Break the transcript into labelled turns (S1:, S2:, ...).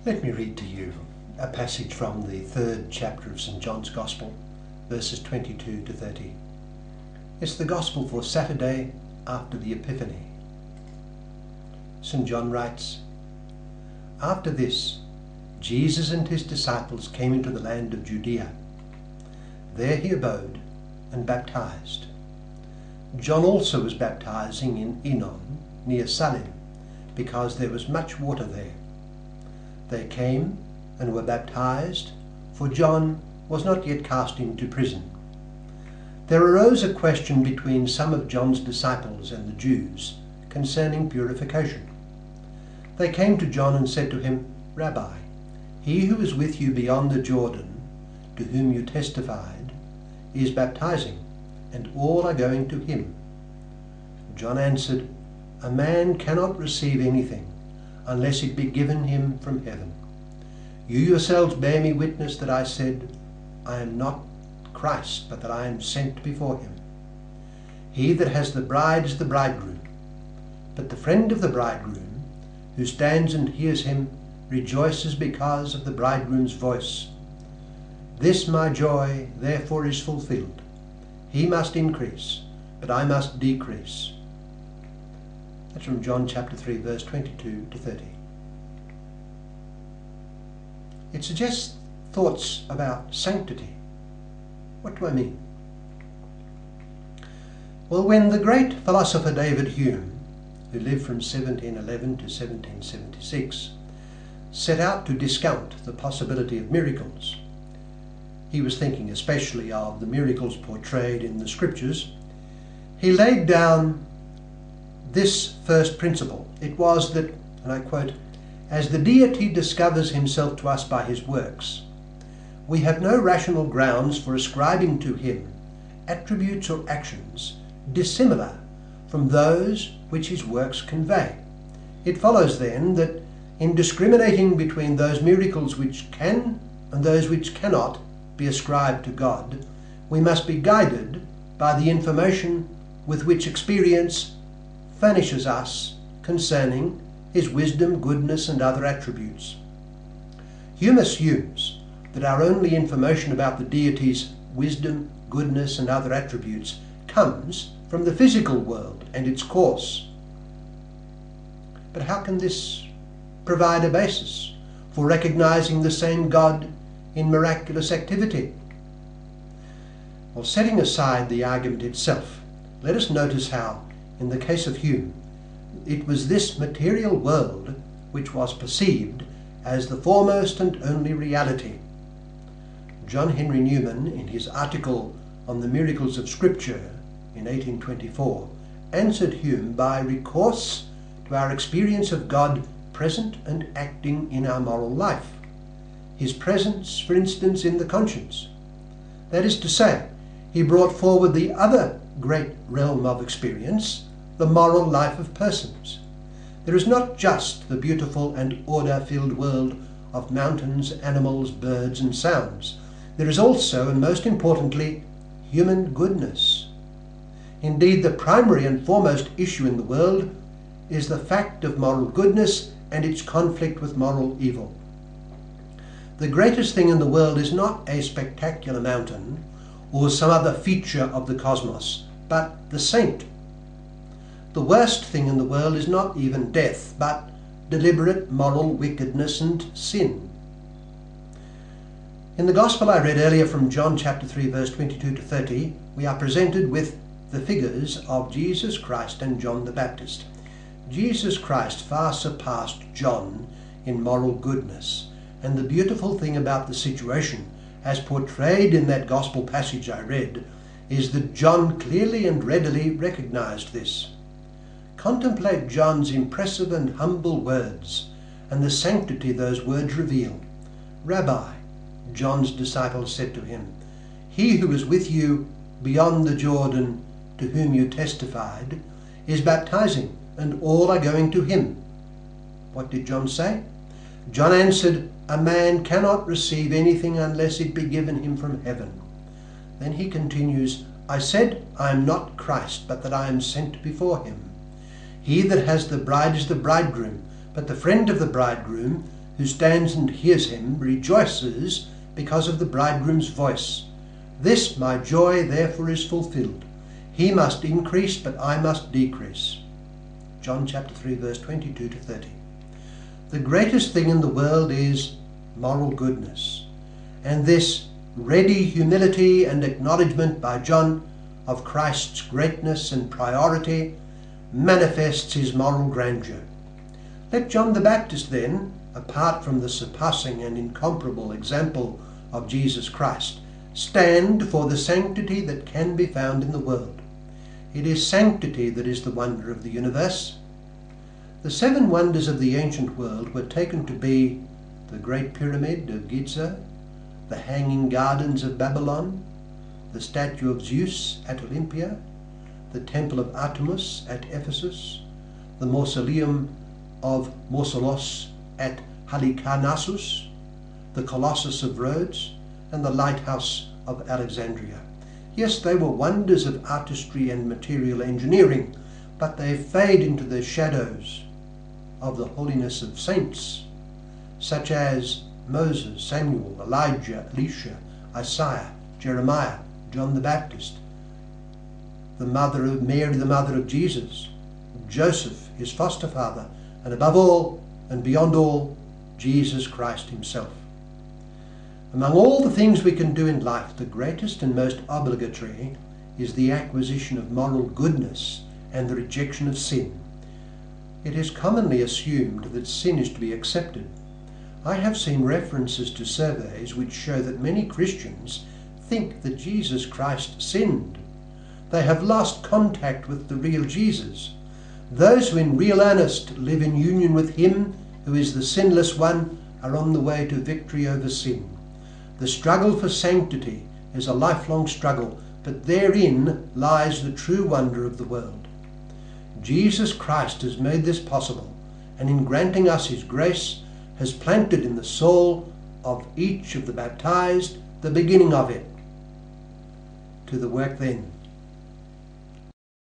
S1: Let me read to you a passage from the 3rd chapter of St. John's Gospel, verses 22 to 30. It's the Gospel for Saturday after the Epiphany. St. John writes, "After this, Jesus and his disciples came into the land of Judea. There he abode and baptized. John also was baptizing in Enon, near Salim, because there was much water there. They came and were baptized, for John was not yet cast into prison. There arose a question between some of John's disciples and the Jews concerning purification. They came to John and said to him, 'Rabbi, he who is with you beyond the Jordan, to whom you testified, is baptizing, and all are going to him.' John answered, 'A man cannot receive anything unless it be given him from heaven. You yourselves bear me witness that I said, I am not Christ, but that I am sent before him. He that has the bride is the bridegroom. But the friend of the bridegroom, who stands and hears him, rejoices because of the bridegroom's voice. This my joy therefore is fulfilled. He must increase, but I must decrease.'" That's from John chapter 3, verse 22 to 30. It suggests thoughts about sanctity. What do I mean? Well, when the great philosopher David Hume, who lived from 1711 to 1776, set out to discount the possibility of miracles, he was thinking especially of the miracles portrayed in the scriptures, he laid down this first principle. It was that, and I quote, "As the deity discovers himself to us by his works, we have no rational grounds for ascribing to him attributes or actions dissimilar from those which his works convey. It follows then that in discriminating between those miracles which can and those which cannot be ascribed to God, we must be guided by the information with which experience furnishes us concerning his wisdom, goodness, and other attributes. Hume assumes that our only information about the deity's wisdom, goodness, and other attributes comes from the physical world and its course. But how can this provide a basis for recognizing the same God in miraculous activity? Well, setting aside the argument itself, let us notice how, in the case of Hume, it was this material world which was perceived as the foremost and only reality. John Henry Newman, in his article on the miracles of Scripture in 1824, answered Hume by recourse to our experience of God present and acting in our moral life. His presence, for instance, in the conscience. That is to say, he brought forward the other great realm of experience, the moral life of persons. There is not just the beautiful and order-filled world of mountains, animals, birds, and sounds. There is also, and most importantly, human goodness. Indeed, the primary and foremost issue in the world is the fact of moral goodness and its conflict with moral evil. The greatest thing in the world is not a spectacular mountain or some other feature of the cosmos, but the saint. The worst thing in the world is not even death, but deliberate moral wickedness and sin. In the Gospel I read earlier from John chapter 3, verse 22 to 30, we are presented with the figures of Jesus Christ and John the Baptist. Jesus Christ far surpassed John in moral goodness, and the beautiful thing about the situation, as portrayed in that Gospel passage I read, is that John clearly and readily recognized this. Contemplate John's impressive and humble words and the sanctity those words reveal. "Rabbi," John's disciples said to him, "he who is with you beyond the Jordan, to whom you testified, is baptizing, and all are going to him." What did John say? John answered, "A man cannot receive anything unless it be given him from heaven." Then he continues, "I said, I am not Christ, but that I am sent before him. He that has the bride is the bridegroom, but the friend of the bridegroom, who stands and hears him rejoices because of the bridegroom's voice. This my joy therefore is fulfilled. He must increase, but I must decrease. John chapter 3 verse 22 to 30. The greatest thing in the world is moral goodness, and this ready humility and acknowledgement by John of Christ's greatness and priority manifests his moral grandeur. Let John the Baptist then, apart from the surpassing and incomparable example of Jesus Christ, stand for the sanctity that can be found in the world. It is sanctity that is the wonder of the universe. The 7 wonders of the ancient world were taken to be the Great Pyramid of Giza, the Hanging Gardens of Babylon, the statue of Zeus at Olympia, the Temple of Artemis at Ephesus, the Mausoleum of Mausolos at Halicarnassus, the Colossus of Rhodes, and the Lighthouse of Alexandria. Yes, they were wonders of artistry and material engineering, but they fade into the shadows of the holiness of saints, such as Moses, Samuel, Elijah, Elisha, Isaiah, Jeremiah, John the Baptist, the mother of Mary, the mother of Jesus, Joseph, his foster father, and above all and beyond all, Jesus Christ himself. Among all the things we can do in life, the greatest and most obligatory is the acquisition of moral goodness and the rejection of sin. It is commonly assumed that sin is to be accepted. I have seen references to surveys which show that many Christians think that Jesus Christ sinned. They have lost contact with the real Jesus. Those who in real earnest live in union with him who is the sinless one are on the way to victory over sin. The struggle for sanctity is a lifelong struggle, but therein lies the true wonder of the world. Jesus Christ has made this possible, and in granting us his grace, has planted in the soul of each of the baptized the beginning of it. To the work then